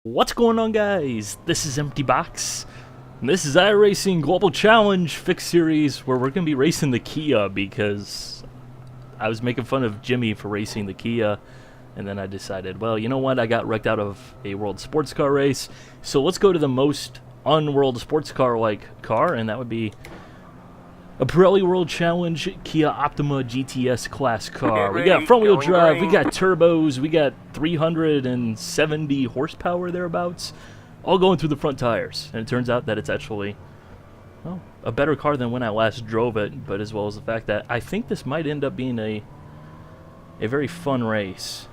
What's going on, guys? This is Empty Box, and this is iRacing Global Challenge Fixed Series, where we're going to be racing the Kia, because I was making fun of Jimmy for racing the Kia, and then I decided, well, you know what, I got wrecked out of a World Sports Car race, so let's go to the most un-World Sports Car-like car, and that would be a Pirelli World Challenge Kia Optima GTS class car. We got front wheel drive, we got turbos, we got 370 horsepower thereabouts, all going through the front tires. And it turns out that it's actually, well, a better car than when I last drove it, but as well as the fact that I think this might end up being a very fun race.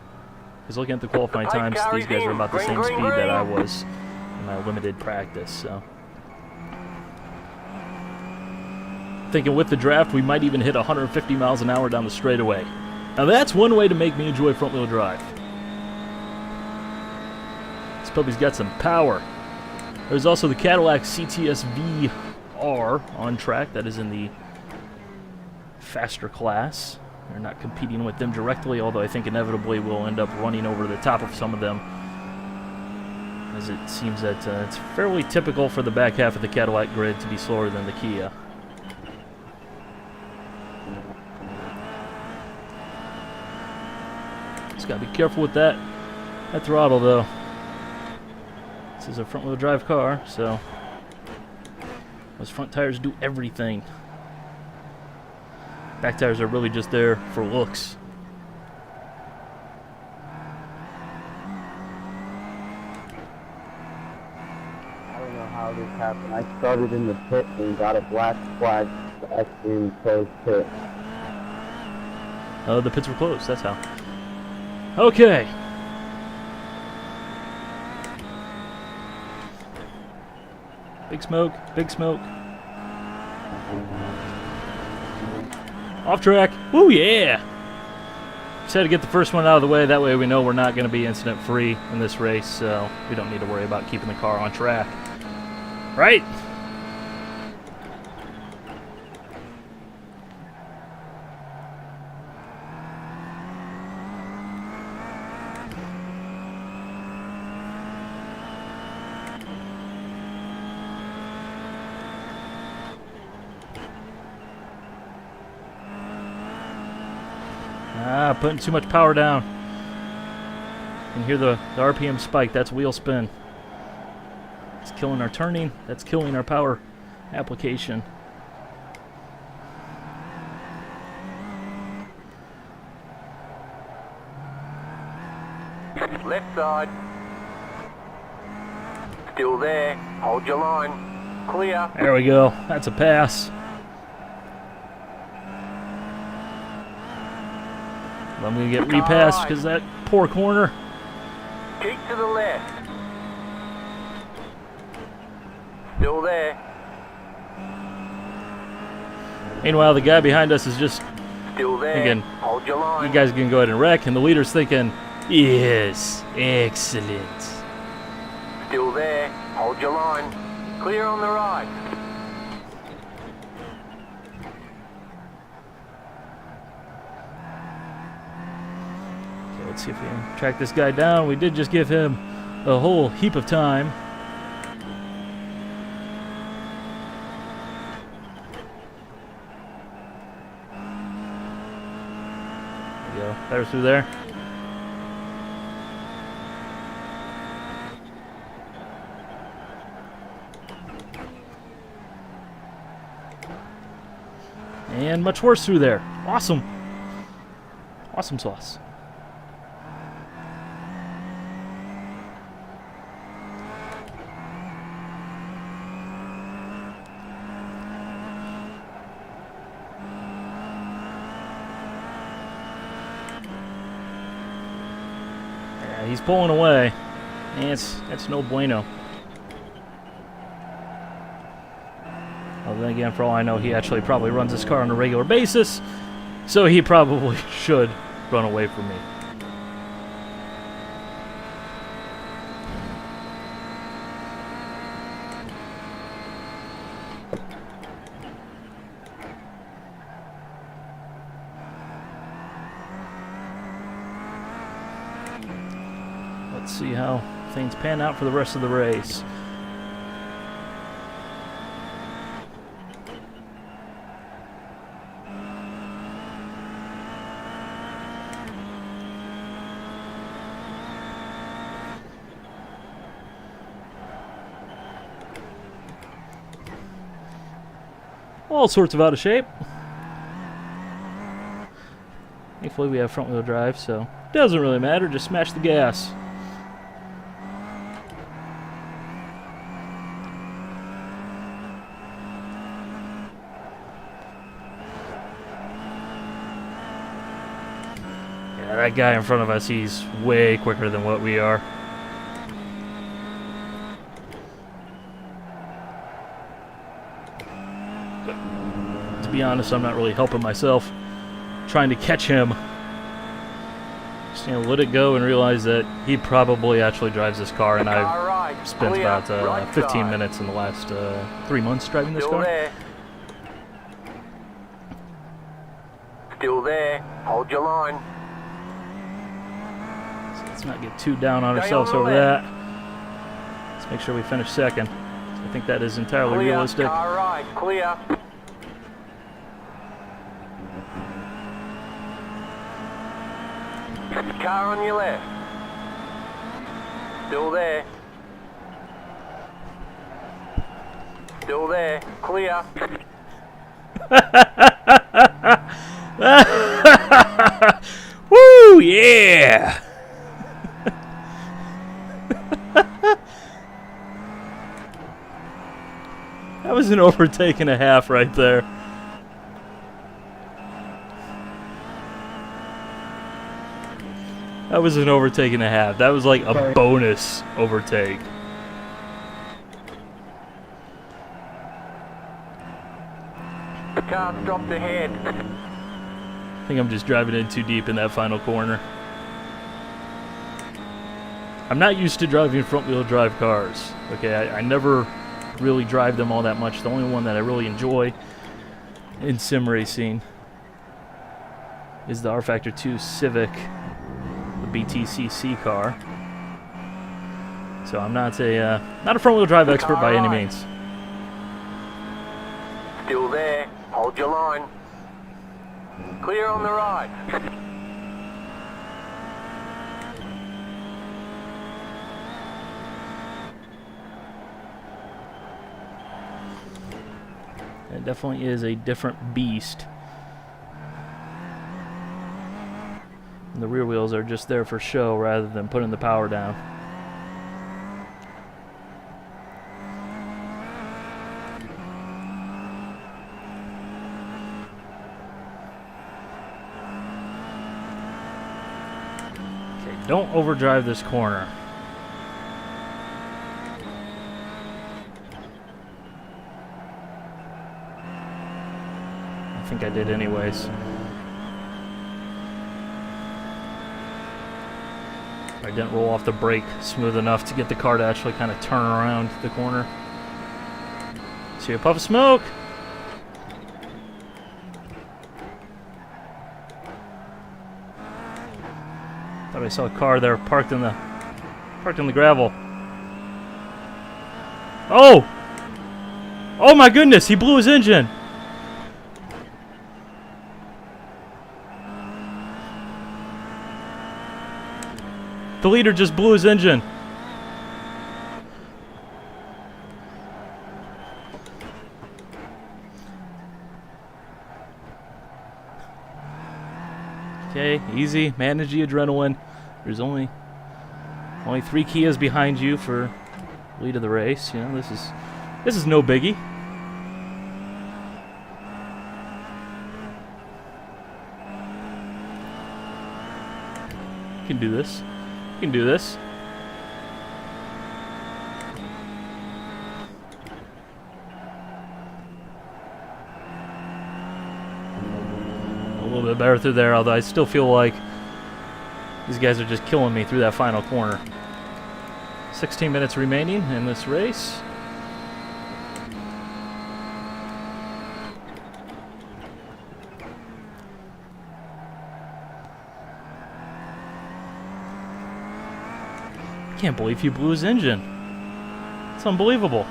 Because looking at the qualifying times, these guys are about the same speed that I was in my limited practice, so. Thinking with the draft, we might even hit 150 miles an hour down the straightaway. Now that's one way to make me enjoy front-wheel drive. This puppy's got some power. There's also the Cadillac CTS VR on track. That is in the faster class. They're not competing with them directly, although I think inevitably we'll end up running over the top of some of them, as it seems that it's fairly typical for the back half of the Cadillac grid to be slower than the Kia. Just gotta be careful with that throttle, though. This is a front-wheel drive car, so those front tires do everything. Back tires are really just there for looks. I don't know how this happened. I started in the pit and got a black flag for exiting closed pit. Oh, the pits were closed, that's how. Okay. Big smoke, big smoke. Off track. Woo, yeah! Just had to get the first one out of the way. That way we know we're not going to be incident free in this race, so we don't need to worry about keeping the car on track. Right? Putting too much power down. You can hear the RPM spike. That's wheel spin. It's killing our turning. That's killing our power application. Left side. Still there. Hold your line. Clear. There we go. That's a pass. I'm going to get repassed because that poor corner. Keep to the left. Still there. Meanwhile, the guy behind us is just Still there. thinking, Hold your line. you guys can go ahead and wreck. And the leader's thinking, yes, excellent. Still there. Hold your line. Clear on the right. Let's see if we can track this guy down. We did just give him a whole heap of time. There we go. Better through there. And much worse through there. Awesome. Awesome sauce. He's pulling away, and that's no bueno. Well, then again, for all I know, he actually probably runs this car on a regular basis, so he probably should run away from me. Let's see how things pan out for the rest of the race. All sorts of out of shape. Thankfully we have front wheel drive, so doesn't really matter, just smash the gas. Yeah, that guy in front of us, he's way quicker than what we are. To be honest, I'm not really helping myself trying to catch him. Just let it go and realize that he probably actually drives this car, and I've spent about 15 minutes in the last 3 months driving this car. Still there. Hold your line. So let's not get too down on ourselves over that. Let's make sure we finish second. I think that is entirely realistic. Car right. Clear. Car on your left. Still there. Still there. Clear. Woo, yeah! That was an overtake and a half right there. That was an overtake and a half. That was like a bonus overtake. The car dropped ahead. I think I'm just driving in too deep in that final corner. I'm not used to driving front-wheel drive cars. Okay, I never really drive them all that much. The only one that I really enjoy in sim racing is the R Factor 2 Civic, the BTCC car. So I'm not a front-wheel drive expert by any means. Still there. Hold your line. Clear on the right. It definitely is a different beast. And the rear wheels are just there for show rather than putting the power down. Okay, don't overdrive this corner. I think I did anyways. I didn't roll off the brake smooth enough to get the car to actually kind of turn around the corner. See a puff of smoke? Thought I saw a car there parked in the gravel. Oh! Oh my goodness, he blew his engine. The leader just blew his engine. Okay, easy. Manage the adrenaline. There's only 3 Kias behind you for lead of the race. You know, this is no biggie. You can do this. You can do this. A little bit better through there, although I still feel like these guys are just killing me through that final corner. 16 minutes remaining in this race. Can't believe he blew his engine. It's unbelievable.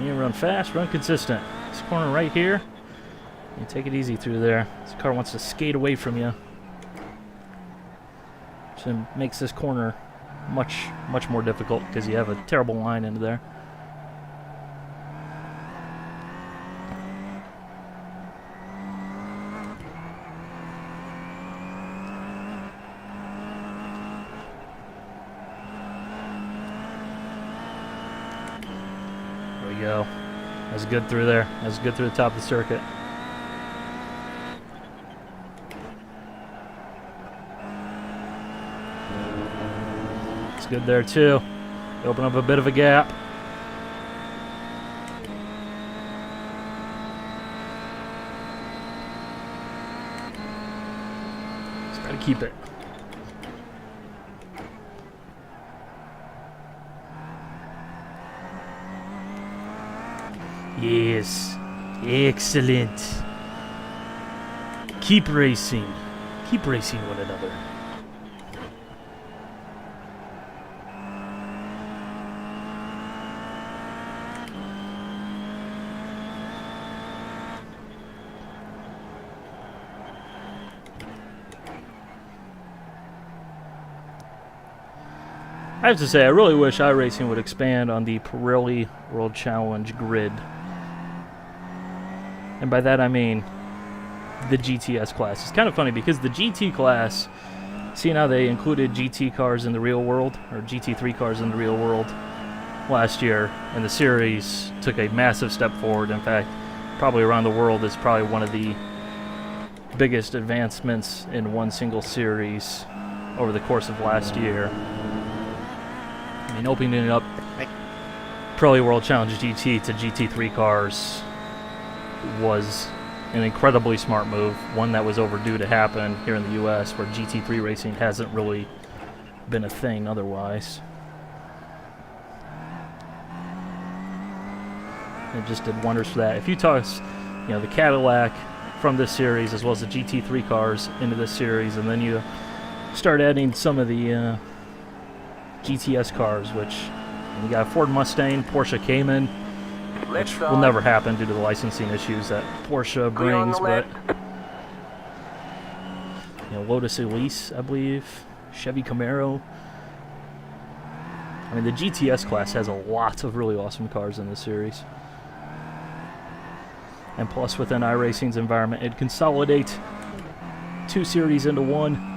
You run fast, run consistent. This corner right here, you take it easy through there. This car wants to skate away from you. So it makes this corner much more difficult because you have a terrible line into there. There we go. That's good through there. That's good through the top of the circuit. Good there too. Open up a bit of a gap. Just gotta keep it. Yes. Excellent. Keep racing. Keep racing one another. I have to say, I really wish iRacing would expand on the Pirelli World Challenge grid. And by that I mean the GTS class. It's kind of funny because the GT class, seeing how they included GT cars in the real world, or GT3 cars in the real world last year, and the series took a massive step forward. In fact, probably around the world, it's probably one of the biggest advancements in one single series over the course of last year. I mean, opening it up, Pirelli World Challenge GT to GT3 cars was an incredibly smart move, one that was overdue to happen here in the U.S., where GT3 racing hasn't really been a thing otherwise. It just did wonders for that. If you toss, the Cadillac from this series as well as the GT3 cars into this series, and then you start adding some of the GTS cars, which you got Ford Mustang, Porsche Cayman, which will never happen due to the licensing issues that Porsche brings, but Lotus Elise, I believe, Chevy Camaro. I mean, the GTS class has a lot of really awesome cars in this series. And plus, within iRacing's environment, it'd consolidate two series into one.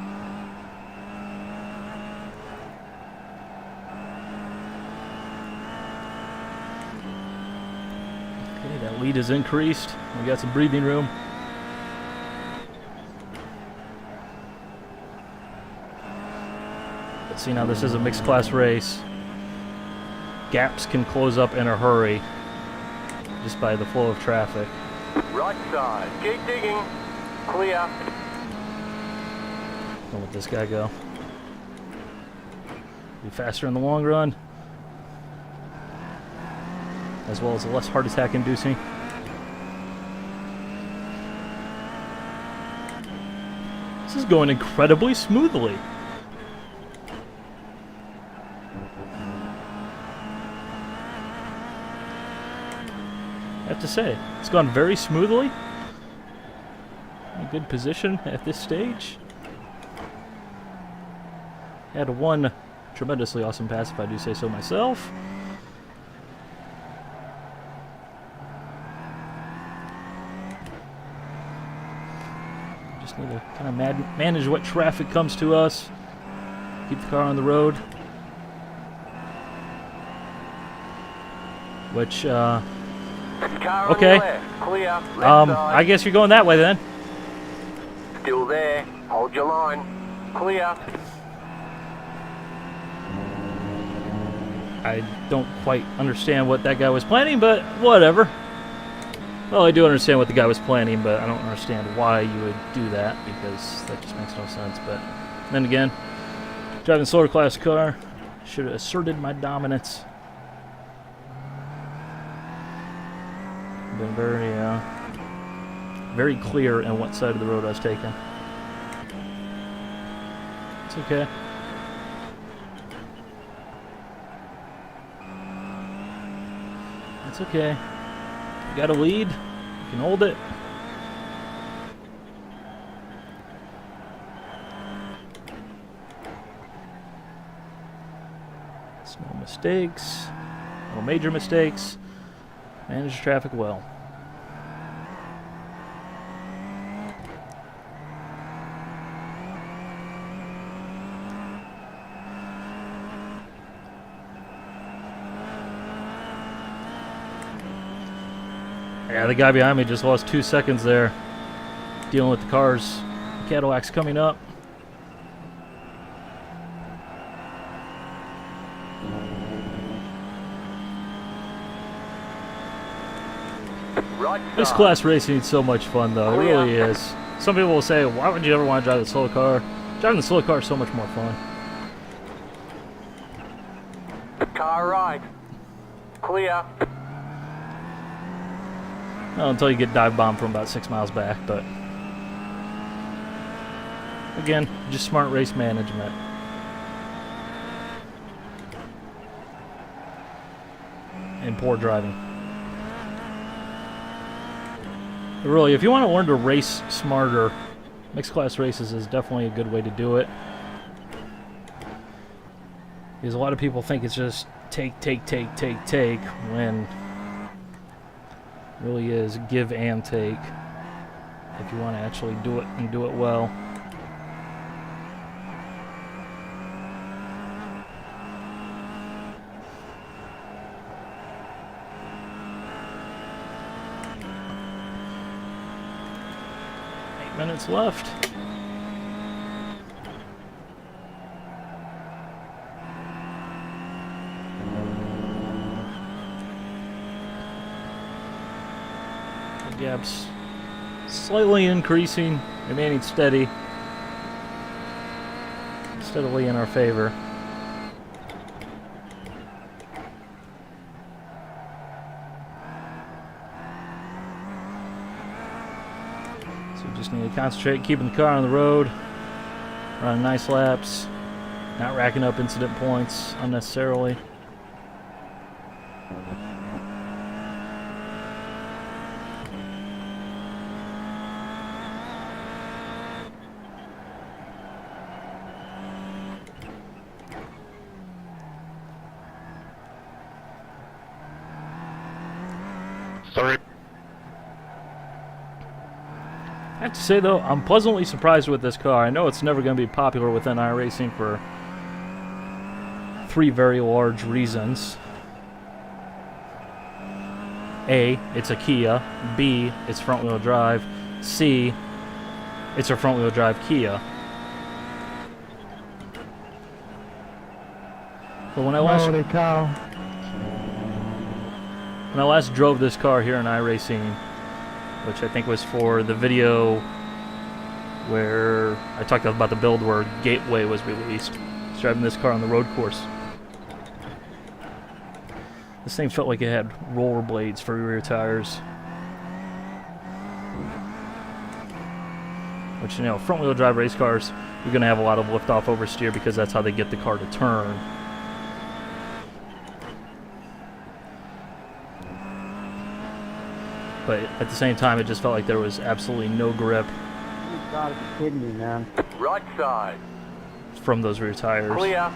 That lead is increased. We got some breathing room. But see, now this is a mixed class race. Gaps can close up in a hurry just by the flow of traffic. Right side. Keep digging. Clear. Don't let this guy go. Be faster in the long run, as well as less heart attack inducing. This is going incredibly smoothly. I have to say, it's gone very smoothly. In good position at this stage. Had one tremendously awesome pass, if I do say so myself. Just need to kind of manage what traffic comes to us. Keep the car on the road. Which, okay. Clear. I guess you're going that way then. Still there. Hold your line. Clear. I don't quite understand what that guy was planning, but whatever. Well, I do understand what the guy was planning, but I don't understand why you would do that, because that just makes no sense. But then again, driving a slower class car, should have asserted my dominance. been very clear in what side of the road I was taking. It's okay. It's okay. You got a lead. You can hold it. No mistakes. No major mistakes. Manage traffic well. Yeah, the guy behind me just lost 2 seconds there dealing with the cars. Cadillac's coming up. Right This side. class racing is so much fun, though. It really is. Some people will say, why would you ever want to drive the slow car? Driving the slow car is so much more fun. Car right. Clear. Well, until you get dive bombed from about 6 miles back, but again, just smart race management. And poor driving. But really, if you want to learn to race smarter, mixed class races is definitely a good way to do it. Because a lot of people think it's just take, when it really is give and take if you want to actually do it and do it well. Minutes left. The gap's slightly increasing, remaining steady, steadily in our favor. Just need to concentrate, keeping the car on the road, running nice laps, not racking up incident points unnecessarily. Sorry. I have to say, though, I'm pleasantly surprised with this car. I know it's never going to be popular within iRacing for 3 very large reasons. A, it's a Kia. B, it's front-wheel drive. C, it's a front-wheel drive Kia. But when I last drove this car here in iRacing, which I think was for the video where I talked about the build where Gateway was released. I was driving this car on the road course. This thing felt like it had rollerblades for rear tires. Which, you know, front-wheel drive race cars, you're going to have a lot of lift-off oversteer because that's how they get the car to turn. But at the same time, it just felt like there was absolutely no grip. You gotta be kidding me, man. Right side. From those rear tires. Clear.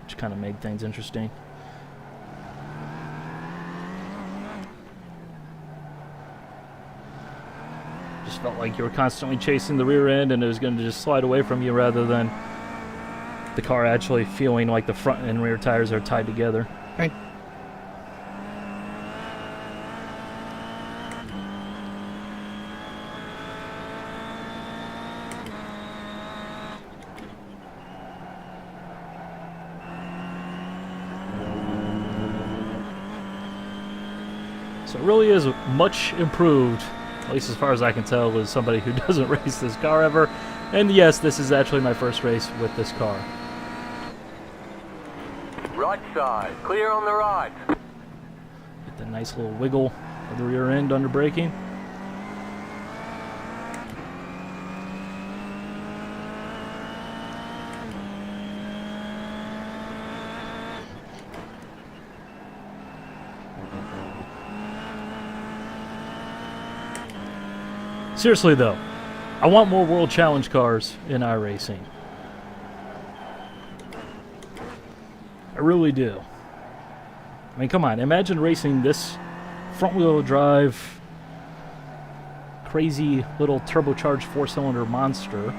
Which kind of made things interesting. Just felt like you were constantly chasing the rear end and it was going to just slide away from you rather than the car actually feeling like the front and rear tires are tied together. Right. So it really is much improved, at least as far as I can tell, as somebody who doesn't race this car ever. And yes, this is actually my first race with this car. Right side. Clear on the right. Get That nice little wiggle of the rear end under braking. Seriously though, I want more World Challenge cars in iRacing. I really do. I mean, come on, imagine racing this front-wheel drive, crazy little turbocharged 4-cylinder monster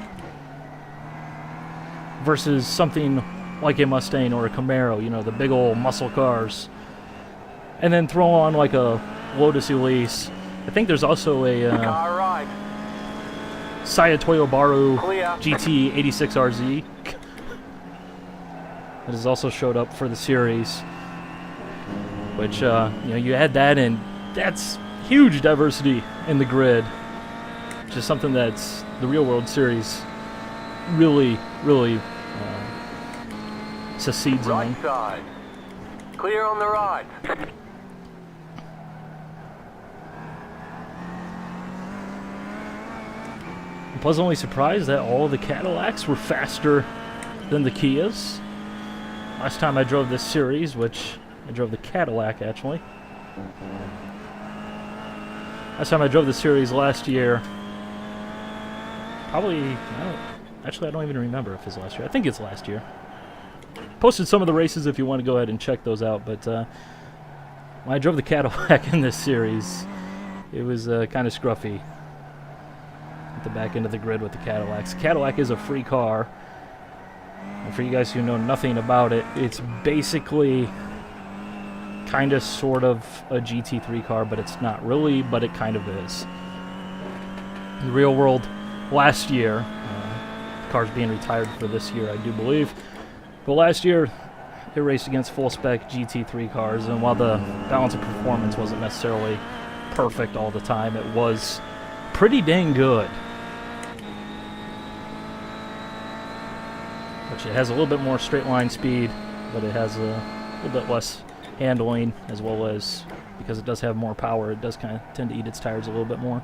versus something like a Mustang or a Camaro, you know, the big old muscle cars. And then throw on like a Lotus Elise. I think there's also a Car right. Saya Toyobaru Clear. GT 86RZ that has also showed up for the series, which you know, you add that in, that's huge diversity in the grid, which is something that's the Real World Series really succeeds Right on. side. Clear on the right. I'm pleasantly surprised that all of the Cadillacs were faster than the Kias. Last time I drove this series, which I drove the Cadillac actually. Last time I drove the series last year, probably, actually I don't even remember if it's last year. I think it's last year. Posted some of the races if you want to go ahead and check those out, but when I drove the Cadillac in this series, it was kind of scruffy at the back end of the grid with the Cadillacs. Cadillac is a free car, and for you guys who know nothing about it, it's basically kind of sort of a GT3 car, but it's not really, but it kind of is. In the real world, last year, the car's being retired for this year, I do believe, but last year it raced against full-spec GT3 cars, and while the balance of performance wasn't necessarily perfect all the time, it was pretty dang good. Which it has a little bit more straight line speed, but it has a little bit less handling, as well as, because it does have more power, it does kind of tend to eat its tires a little bit more.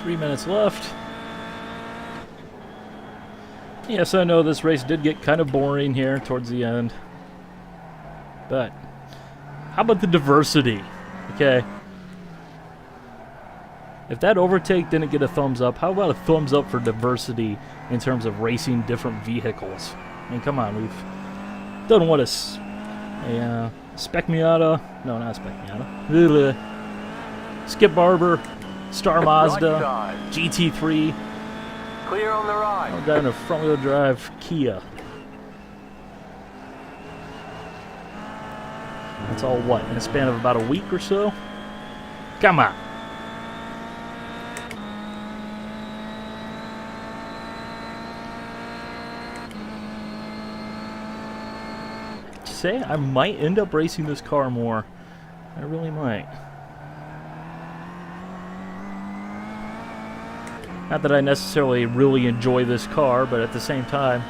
Three minutes left. Yes, I know this race did get kind of boring here towards the end. But how about the diversity? Okay. If that overtake didn't get a thumbs up, how about a thumbs up for diversity in terms of racing different vehicles? I mean, come on, we've done what, a Spec Miata? No, not Spec Miata. Skip Barber, Star Mazda, Right side. GT3. Clear on the right. I'm driving a front-wheel drive Kia. That's all what, in a span of about a week or so? Come on. Say I might end up racing this car more. I really might. Not that I necessarily really enjoy this car, but at the same time,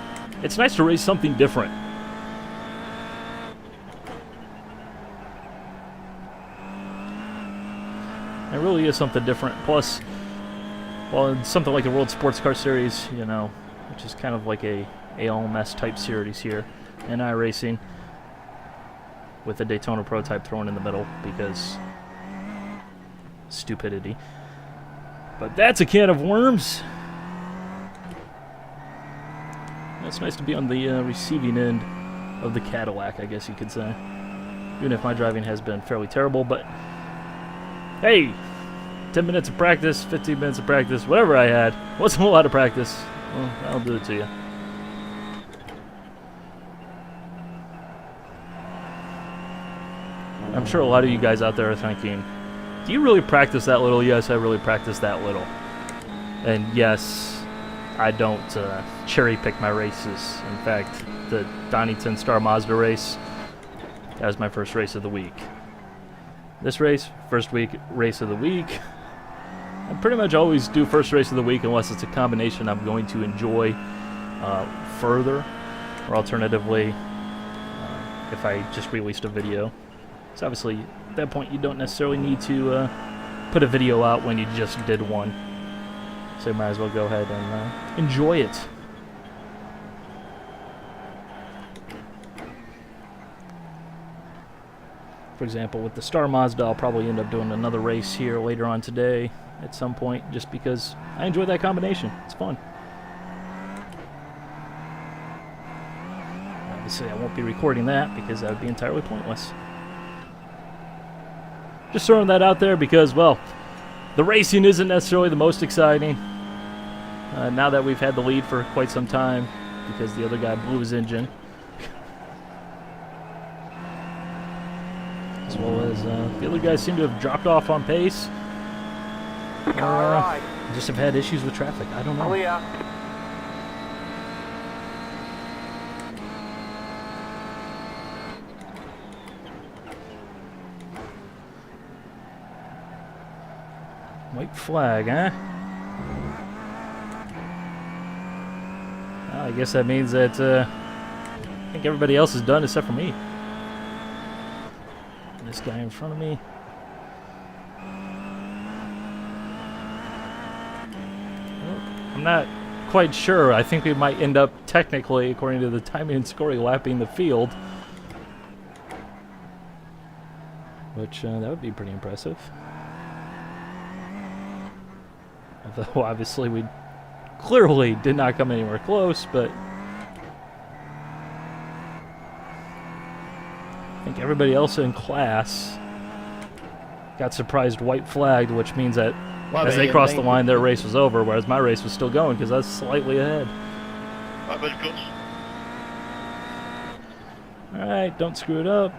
it's nice to race something different. It really is something different. Plus, well, in something like the World Sports Car Series, you know, which is kind of like a ALMS type series here in iRacing, with a Daytona prototype thrown in the middle because stupidity. But that's a can of worms. It's nice to be on the receiving end of the Cadillac, I guess you could say. Even if my driving has been fairly terrible, but hey, 10 minutes of practice, 15 minutes of practice, whatever I had. Wasn't a lot of practice. Well, that'll do it to you. I'm sure a lot of you guys out there are thinking, do you really practice that little? Yes, I really practice that little. And yes, I don't cherry pick my races. In fact, the Donington Star Mazda race, That was my first race of the week. This race, first week race of the week. I pretty much always do first race of the week unless it's a combination I'm going to enjoy further, or alternatively, if I just released a video. So obviously, at that point, you don't necessarily need to put a video out when you just did one. So you might as well go ahead and enjoy it. For example, with the Star Mazda, I'll probably end up doing another race here later on today at some point, just because I enjoy that combination. It's fun. Obviously, I won't be recording that because that would be entirely pointless. Just throwing that out there because, well, the racing isn't necessarily the most exciting. Now that we've had the lead for quite some time because the other guy blew his engine. As well as the other guys seem to have dropped off on pace. Alright. Just have had issues with traffic. I don't know. Clear. White flag, huh? Well, I guess that means that I think everybody else is done except for me. This guy in front of me. Well, I'm not quite sure. I think we might end up technically, according to the timing and scoring, lapping the field. Which, that would be pretty impressive. Although, obviously, we clearly did not come anywhere close, but I think everybody else in class got surprised white flagged, which means that as they crossed the line, their race was over, whereas my race was still going because I was slightly ahead. Alright, don't screw it up.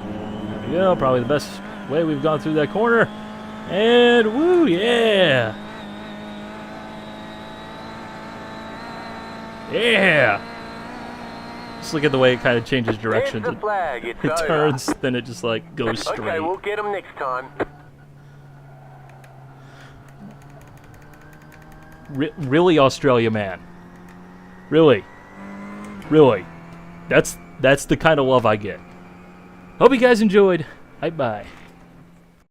There we go, probably the best way we've gone through that corner. And woo, yeah! Yeah! Just look at the way it kind of changes directions. Here's the flag. It's It over. turns, then it just like goes straight. Okay, we'll get them next time. Really, Australia, man? Really? Really? That's the kind of love I get. Hope you guys enjoyed. Bye-bye.